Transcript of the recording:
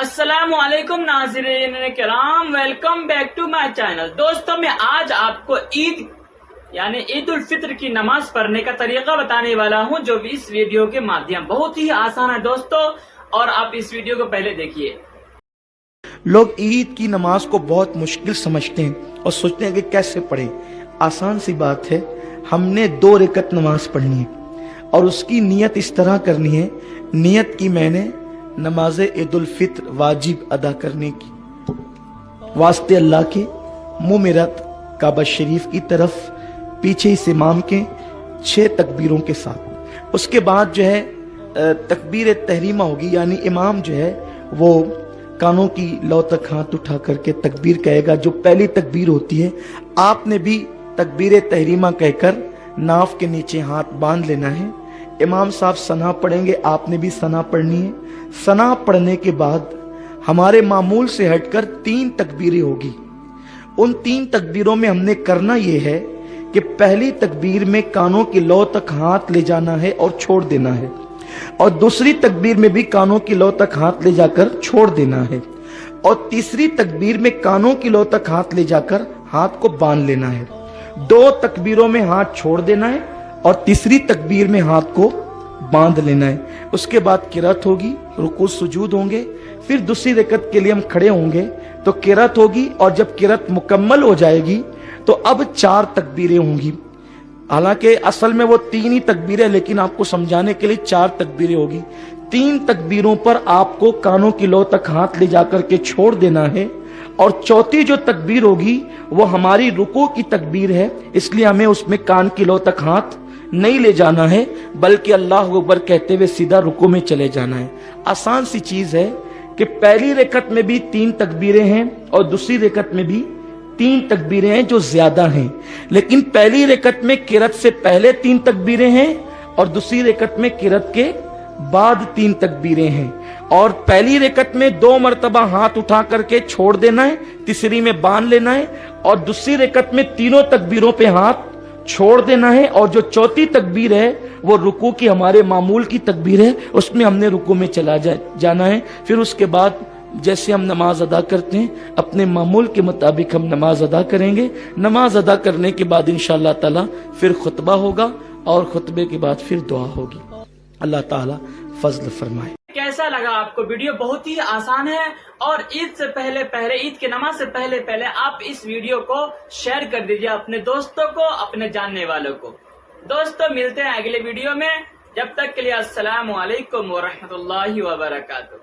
السلام علیکم ناظرین کرام، welcome back to my channel. دوستوں میں آج آپ کو عید یعنی عید الفطر کی نماز پڑھنے کا طریقہ بتانے والا ہوں، جو بھی اس ویڈیو کے مادھیم بہت ہی آسان ہے دوستوں، اور آپ اس ویڈیو کو پہلے دیکھیے۔ لوگ عید کی نماز کو بہت مشکل سمجھتے ہیں اور سوچتے ہیں کہ کیسے پڑھیں۔ آسان سی بات ہے، ہم نے 2 رکعت نماز پڑھنی ہے اور اس کی نیت اس طرح کرنی ہے۔ نیت کی میں نے نماز عید الفطر واجب ادا کرنے کی، واسطے اللہ کے منہ میرا کعبہ شریف کی طرف، پیچھے اس امام کے 6 تکبیروں کے ساتھ۔ اس کے بعد جو ہے تکبیر تحریمہ ہوگی، یعنی امام جو ہے وہ کانوں کی لو تک ہاتھ اٹھا کر کے تکبیر کہے گا، جو پہلی تکبیر ہوتی ہے۔ آپ نے بھی تکبیر تحریمہ کہہ کر ناف کے نیچے ہاتھ باندھ لینا ہے۔ امام صاحب ثنا پڑھیں گے، آپ نے بھی ثنا پڑھنی ہے۔ ثنا پڑھنے کے بعد ہمارے معمول سے ہٹ کر 3 تکبیریں ہوگی۔ ان 3 تکبیروں میں ہم نے کرنا یہ ہے کہ پہلی تکبیر میں کانوں کی لو تک ہاتھ لے جانا ہے اور چھوڑ دینا ہے، اور دوسری تکبیر میں بھی کانوں کی لو تک ہاتھ لے جا کر چھوڑ دینا ہے، اور تیسری تکبیر میں کانوں کی لو تک ہاتھ لے جا کر ہاتھ کو باندھ لینا ہے۔ 2 تکبیروں میں ہاتھ چھوڑ دینا ہے اور تیسری تکبیر میں ہاتھ کو باندھ لینا ہے۔ اس کے بعد قرات ہوگی، رکوع سجود ہوں گے، پھر دوسری رکعت کے لیے ہم کھڑے ہوں گے تو قرات ہوگی، اور جب قرات مکمل ہو جائے گی تو اب 4 تکبیریں ہوں گی۔ حالانکہ اصل میں وہ 3 ہی تکبیریں، لیکن آپ کو سمجھانے کے لیے 4 تکبیریں ہوگی۔ 3 تکبیروں پر آپ کو کانوں کی لو تک ہاتھ لے جا کر کے چھوڑ دینا ہے، اور چوتھی جو تکبیر ہوگی وہ ہماری رکوع کی تکبیر ہے، اس لیے ہمیں اس میں کان کی لو تک ہاتھ نہیں لے جانا ہے، بلکہ اللہ اکبر کہتے ہوئے سیدھا رکوع میں چلے جانا ہے۔ آسان سی چیز ہے کہ پہلی رکعت میں بھی 3 تکبیریں ہیں اور دوسری رکعت میں بھی 3 تکبیریں ہیں جو زیادہ ہیں، لیکن پہلی رکعت میں قرات سے پہلے 3 تکبیریں ہیں اور دوسری رکعت میں قرات کے بعد 3 تکبیریں ہیں، اور پہلی رکعت میں 2 مرتبہ ہاتھ اٹھا کر کے چھوڑ دینا ہے، تیسری میں باندھ لینا ہے، اور دوسری رکعت میں تینوں تکبیروں پہ ہاتھ چھوڑ دینا ہے، اور جو چوتھی تکبیر ہے وہ رکوع کی ہمارے معمول کی تکبیر ہے، اس میں ہم نے رکوع میں چلا جانا ہے۔ پھر اس کے بعد جیسے ہم نماز ادا کرتے ہیں اپنے معمول کے مطابق ہم نماز ادا کریں گے۔ نماز ادا کرنے کے بعد انشاءاللہ تعالی پھر خطبہ ہوگا، اور خطبے کے بعد پھر دعا ہوگی۔ اللہ تعالی فضل فرمائے۔ کیسا لگا آپ کو ویڈیو؟ بہت ہی آسان ہے، اور عید سے پہلے عید کی نماز سے پہلے آپ اس ویڈیو کو شیئر کر دیجئے اپنے دوستوں کو، اپنے جاننے والوں کو۔ دوستوں ملتے ہیں اگلے ویڈیو میں، جب تک کے لیے السلام علیکم ورحمۃ اللہ وبرکاتہ۔